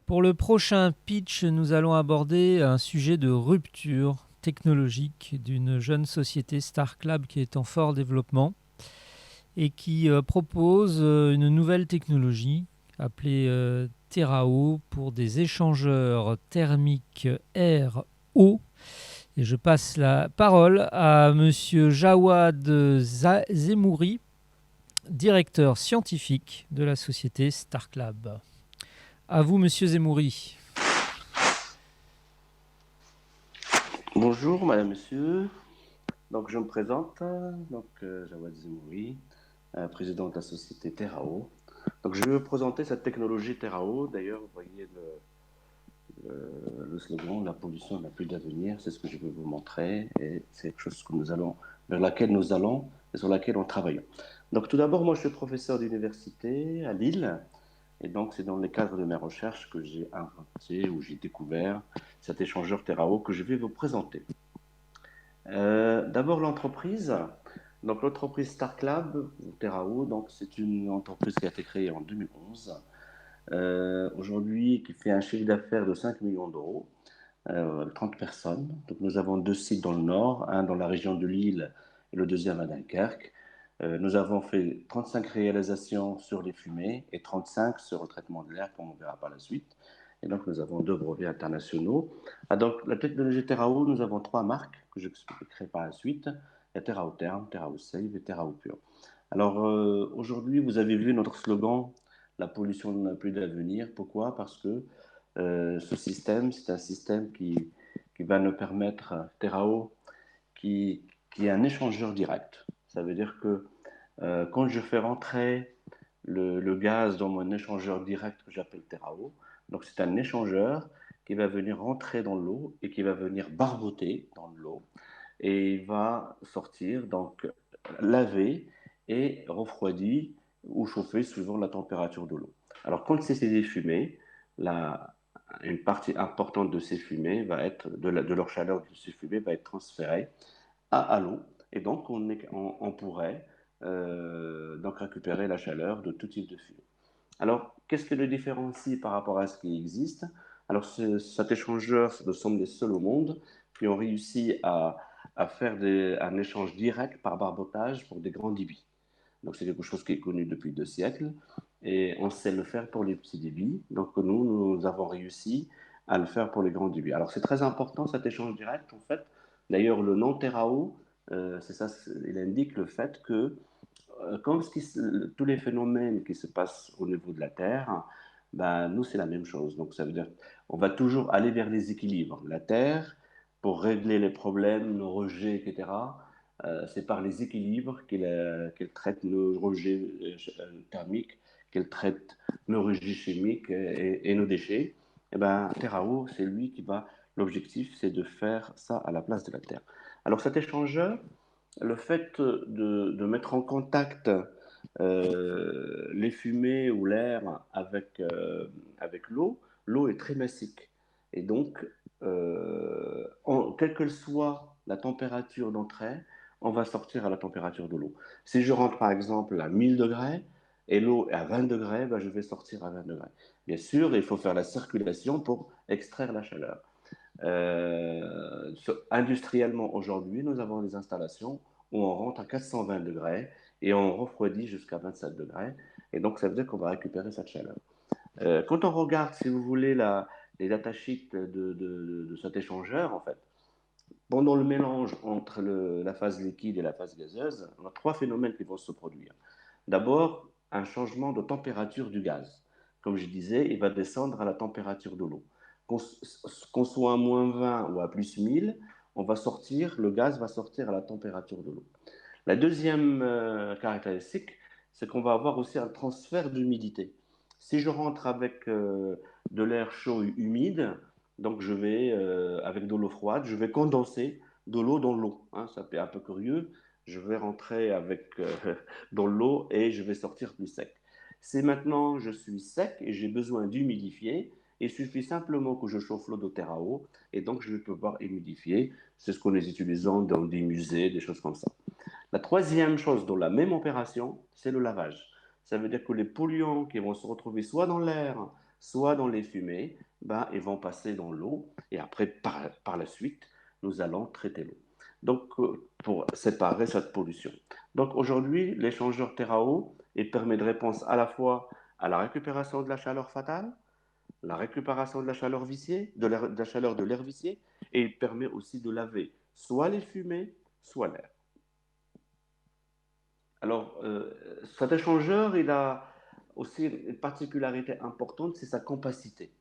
Pour le prochain pitch, nous allons aborder un sujet de rupture technologique d'une jeune société StarClub qui est en fort développement et qui propose une nouvelle technologie appelée Terao pour des échangeurs thermiques air-eau. Et je passe la parole à Monsieur Jawad Zemouri, directeur scientifique de la société StarClub. À vous, Monsieur Zemouri. Bonjour, madame, monsieur. Donc, je me présente. Jawad Zemouri, président de la société Terao. Donc, je vais vous présenter cette technologie Terao. D'ailleurs, vous voyez le slogan, la pollution n'a plus d'avenir. C'est ce que je vais vous montrer. Et c'est quelque chose vers laquelle nous allons et sur laquelle on travaille. Donc, tout d'abord, moi, je suis professeur d'université à Lille. Et donc, c'est dans le cadre de mes recherches que j'ai inventé ou j'ai découvert cet échangeur Terao que je vais vous présenter. D'abord, l'entreprise. Donc, l'entreprise StarClub, Terao, donc c'est une entreprise qui a été créée en 2011. Aujourd'hui, qui fait un chiffre d'affaires de 5 millions d'euros, 30 personnes. Donc, nous avons 2 sites dans le nord, un dans la région de Lille et le deuxième à Dunkerque. Nous avons fait 35 réalisations sur les fumées et 35 sur le traitement de l'air, comme on verra par la suite. Et donc, nous avons 2 brevets internationaux. Donc, la technologie Terao, nous avons 3 marques que j'expliquerai par la suite. Il y a Terao Therm, Terao Save et Terao Pure. Alors, aujourd'hui, vous avez vu notre slogan, la pollution n'a plus d'avenir. Pourquoi? Parce que ce système, c'est un système qui va nous permettre, Terao, qui est un échangeur direct. Ça veut dire que quand je fais rentrer le gaz dans mon échangeur direct que j'appelle Terao, donc c'est un échangeur qui va venir rentrer dans l'eau et qui va venir barboter dans l'eau et il va sortir, donc laver et refroidi ou chauffer suivant la température de l'eau. Alors quand c'est des fumées, une partie importante de ces fumées va être, de leur chaleur de ces fumées va être transférée à l'eau et donc on pourrait donc récupérer la chaleur de tout type de fumée. Alors, qu'est-ce qui le différencie par rapport à ce qui existe? Alors, cet échangeur, nous sommes les seuls au monde qui ont réussi à faire un échange direct par barbotage pour des grands débits. Donc, c'est quelque chose qui est connu depuis 2 siècles et on sait le faire pour les petits débits. Donc, nous avons réussi à le faire pour les grands débits. Alors, c'est très important cet échange direct, en fait. D'ailleurs, le nom Terao, c'est ça, il indique le fait que comme tous les phénomènes qui se passent au niveau de la Terre, ben, nous, c'est la même chose. Donc, ça veut dire on va toujours aller vers les équilibres. La Terre, pour régler les problèmes, nos rejets, etc., c'est par les équilibres qu'elle traite nos rejets thermiques, qu'elle traite nos rejets chimiques et nos déchets. Et ben, Terrao, c'est lui qui va. L'objectif, c'est de faire ça à la place de la Terre. Alors, cet échangeur, le fait de mettre en contact les fumées ou l'air avec l'eau, l'eau est très massique. Et donc, quelle que soit la température d'entrée, on va sortir à la température de l'eau. Si je rentre par exemple à 1000 degrés et l'eau est à 20 degrés, ben, je vais sortir à 20 degrés. Bien sûr, il faut faire la circulation pour extraire la chaleur. Industriellement, aujourd'hui, nous avons des installations où on rentre à 420 degrés et on refroidit jusqu'à 27 degrés. Et donc, ça veut dire qu'on va récupérer cette chaleur. Quand on regarde, si vous voulez, les datasheets de cet échangeur, en fait, pendant le mélange entre la phase liquide et la phase gazeuse, on a 3 phénomènes qui vont se produire. D'abord, un changement de température du gaz. Comme je disais, il va descendre à la température de l'eau. Qu'on soit à -20 ou à +1000, le gaz va sortir à la température de l'eau. La deuxième caractéristique, c'est qu'on va avoir aussi un transfert d'humidité. Si je rentre avec de l'air chaud et humide, donc je vais, avec de l'eau froide, je vais condenser de l'eau dans l'eau. Hein, ça fait un peu curieux. Je vais rentrer dans l'eau et je vais sortir plus sec. Si maintenant je suis sec et j'ai besoin d'humidifier, il suffit simplement que je chauffe l'eau de terre à eau et donc je vais pouvoir humidifier. C'est ce qu'on est utilisant dans des musées, des choses comme ça. La troisième chose dans la même opération, c'est le lavage. Ça veut dire que les polluants qui vont se retrouver soit dans l'air, soit dans les fumées, ben, ils vont passer dans l'eau et après, par la suite, nous allons traiter l'eau. Donc, pour séparer cette pollution. Donc, aujourd'hui, l'échangeur Terrao, il permet de répondre à la fois à la récupération de la chaleur fatale, la récupération de la chaleur viciée, de la chaleur de l'air vicié, et il permet aussi de laver soit les fumées, soit l'air. Alors, cet échangeur, il a aussi une particularité importante, c'est sa capacité.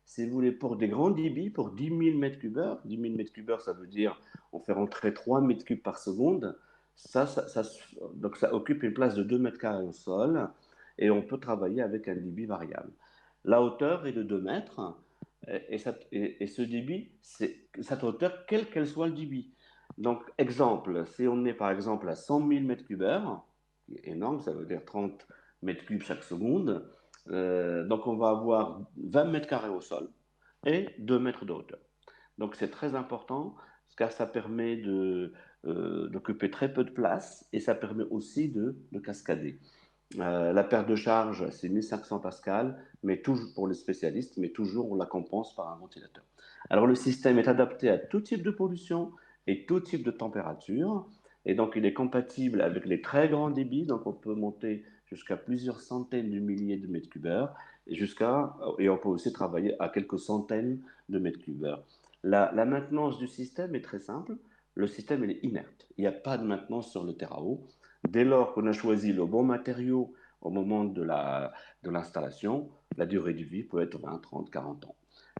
Si vous voulez, pour des grands débits, pour 10 000 mètres cubes heure, 10 000 mètres cubes heure, ça veut dire on fait rentrer 3 mètres cubes par seconde, donc ça occupe une place de 2 mètres carrés au sol, et on peut travailler avec un débit variable. La hauteur est de 2 mètres, et ce débit, c'est cette hauteur, quelle qu'elle soit le débit. Donc, exemple, si on est par exemple à 100 000 mètres cubes heure, qui est énorme, ça veut dire 30 mètres cubes chaque seconde, donc on va avoir 20 mètres carrés au sol et 2 mètres de hauteur. Donc c'est très important car ça permet d'occuper très peu de place et ça permet aussi de cascader. La perte de charge, c'est 1500 pascal, mais toujours pour les spécialistes, mais toujours on la compense par un ventilateur. Alors le système est adapté à tout type de pollution et tout type de température, et donc il est compatible avec les très grands débits, donc on peut monter jusqu'à plusieurs centaines de milliers de mètres cubes heure, et on peut aussi travailler à quelques centaines de mètres cubes heure. La maintenance du système est très simple. Le système il est inerte. Il n'y a pas de maintenance sur le terreau. Dès lors qu'on a choisi le bon matériau au moment de l'installation, la durée de vie peut être 20, 30, 40 ans.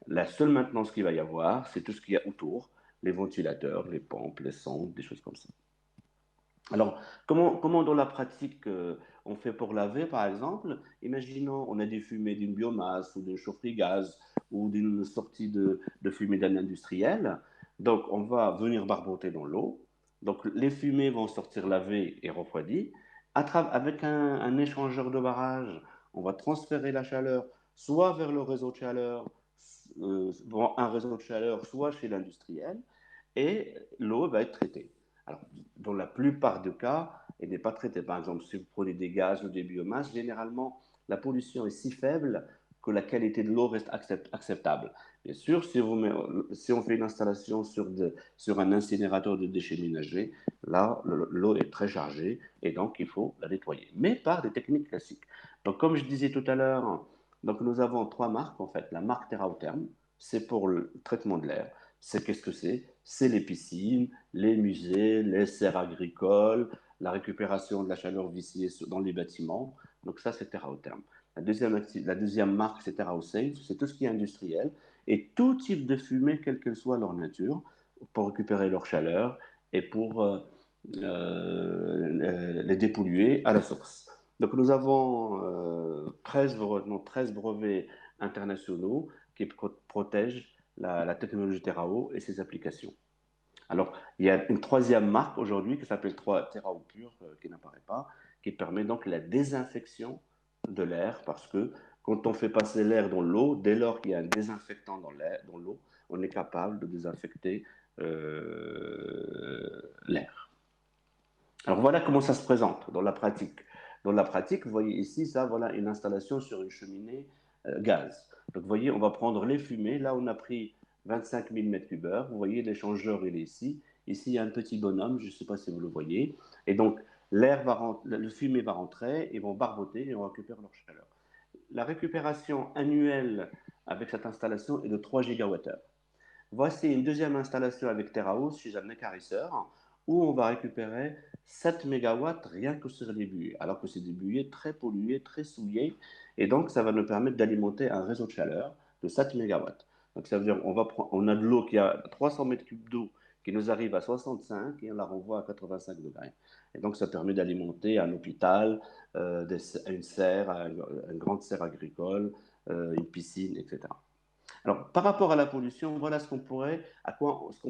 La seule maintenance qu'il va y avoir, c'est tout ce qu'il y a autour, les ventilateurs, les pompes, les sondes, des choses comme ça. Alors, comment dans la pratique on fait pour laver, par exemple? Imaginons on a des fumées d'une biomasse ou d'un chauffe gaz ou d'une sortie de fumée d'un industriel. Donc, on va venir barboter dans l'eau. Donc, les fumées vont sortir lavées et refroidies. Avec un échangeur de barrage, on va transférer la chaleur soit vers le réseau de chaleur, un réseau de chaleur, soit chez l'industriel, et l'eau va être traitée. Alors, dans la plupart des cas, elle n'est pas traitée. Par exemple, si vous prenez des gaz ou des biomasses, généralement, la pollution est si faible que la qualité de l'eau reste acceptable. Bien sûr, si on fait une installation sur un incinérateur de déchets ménagers, là, l'eau est très chargée et donc il faut la nettoyer. Mais par des techniques classiques. Donc, comme je disais tout à l'heure, donc nous avons trois marques en fait. La marque TerraOtherm, c'est pour le traitement de l'air. C'est qu'est-ce que c'est? C'est les piscines, les musées, les serres agricoles, la récupération de la chaleur viciée dans les bâtiments. Donc ça, c'est TerraOtherm. La deuxième marque, c'est TerraOSafe, c'est tout ce qui est industriel et tout type de fumée, quelle qu'elle soit leur nature, pour récupérer leur chaleur et pour les dépolluer à la source. Donc nous avons 13 brevets internationaux qui protègent la technologie Terrao et ses applications. Alors, il y a une troisième marque aujourd'hui qui s'appelle Terrao Pure, qui n'apparaît pas, qui permet donc la désinfection de l'air parce que quand on fait passer l'air dans l'eau, dès lors qu'il y a un désinfectant dans l'eau, on est capable de désinfecter l'air. Alors voilà comment ça se présente dans la pratique. Dans la pratique, vous voyez ici, ça, voilà une installation sur une cheminée gaz. Donc vous voyez, on va prendre les fumées. Là, on a pris 25 000 mètres cubes heure. Vous voyez, l'échangeur, il est ici. Ici, il y a un petit bonhomme, je ne sais pas si vous le voyez. Et donc, le fumée va rentrer, ils vont barboter et on récupère leur chaleur. La récupération annuelle avec cette installation est de 3 gigawattheures. Voici une deuxième installation avec Terrahouse chez un écarisseur où on va récupérer 7 mégawatts rien que sur les buées, alors que c'est des buées très polluées, très souillées, et donc ça va nous permettre d'alimenter un réseau de chaleur de 7 mégawatts. Donc ça veut dire on a de l'eau qui a 300 mètres cubes d'eau qui nous arrive à 65 et on la renvoie à 85 degrés. Et donc ça permet d'alimenter un hôpital, une serre, une grande serre agricole, une piscine, etc. Alors, par rapport à la pollution, voilà ce qu'on peut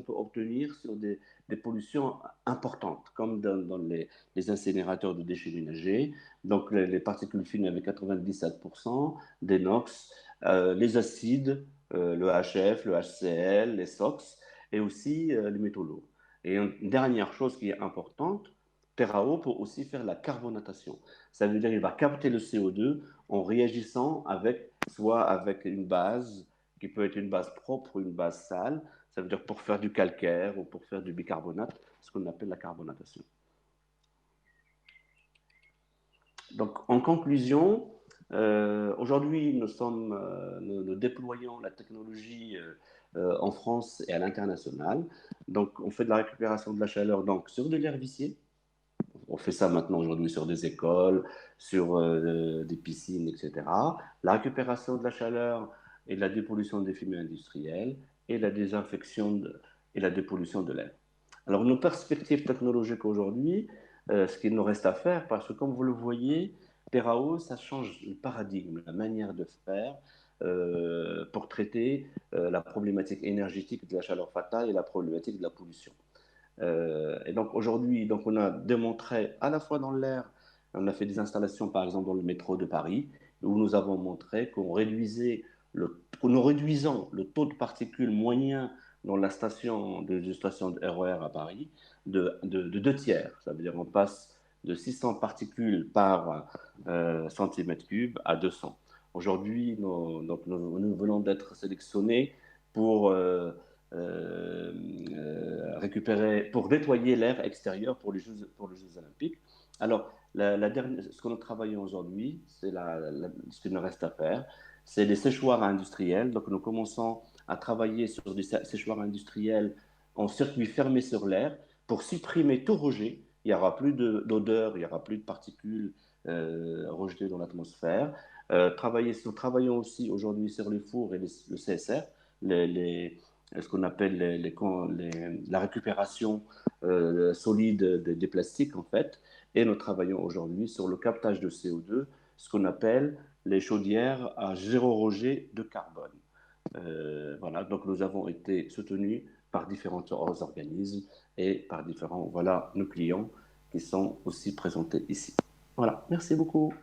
obtenir sur des pollutions importantes, comme dans les incinérateurs de déchets ménagers. Donc, les particules fines avec 97%, des NOx, les acides, le HF, le HCl, les SOx, et aussi les métaux lourds. Et une dernière chose qui est importante, Terrao peut aussi faire la carbonatation. Ça veut dire qu'il va capter le CO2 en réagissant avec, soit avec une base qui peut être une base propre ou une base sale. Ça veut dire pour faire du calcaire ou pour faire du bicarbonate, ce qu'on appelle la carbonatation. Donc, en conclusion, aujourd'hui, nous déployons la technologie en France et à l'international. Donc, on fait de la récupération de la chaleur donc, sur de l'air vicié. On fait ça maintenant aujourd'hui sur des écoles, sur des piscines, etc. La récupération de la chaleur et la dépollution des fumées industrielles et la désinfection et la dépollution de l'air. Alors, nos perspectives technologiques aujourd'hui, ce qu'il nous reste à faire, parce que comme vous le voyez, Terrao, ça change le paradigme, la manière de faire pour traiter la problématique énergétique de la chaleur fatale et la problématique de la pollution. Et donc aujourd'hui, donc on a démontré à la fois dans l'air, on a fait des installations par exemple dans le métro de Paris, où nous avons montré que nous réduisons le taux de particules moyen dans la station de RER à Paris de 2 tiers. Ça veut dire qu'on passe de 600 particules par centimètre cube à 200. Aujourd'hui, nous venons d'être sélectionnés pour récupérer, pour nettoyer l'air extérieur pour les Jeux Olympiques. Alors, ce que nous travaillons aujourd'hui, c'est ce qu'il nous reste à faire, c'est les séchoirs industriels. Donc, nous commençons à travailler sur des séchoirs industriels en circuit fermé sur l'air pour supprimer tout rejet. Il n'y aura plus d'odeur, il n'y aura plus de particules rejetées dans l'atmosphère. Nous travaillons aussi aujourd'hui sur les fours et le CSR, ce qu'on appelle la récupération solide des plastiques, en fait. Et nous travaillons aujourd'hui sur le captage de CO2, ce qu'on appelle les chaudières à zéro rejet de carbone. Voilà, donc nous avons été soutenus par différents organismes et par différents, voilà, nos clients qui sont aussi présentés ici. Voilà, merci beaucoup.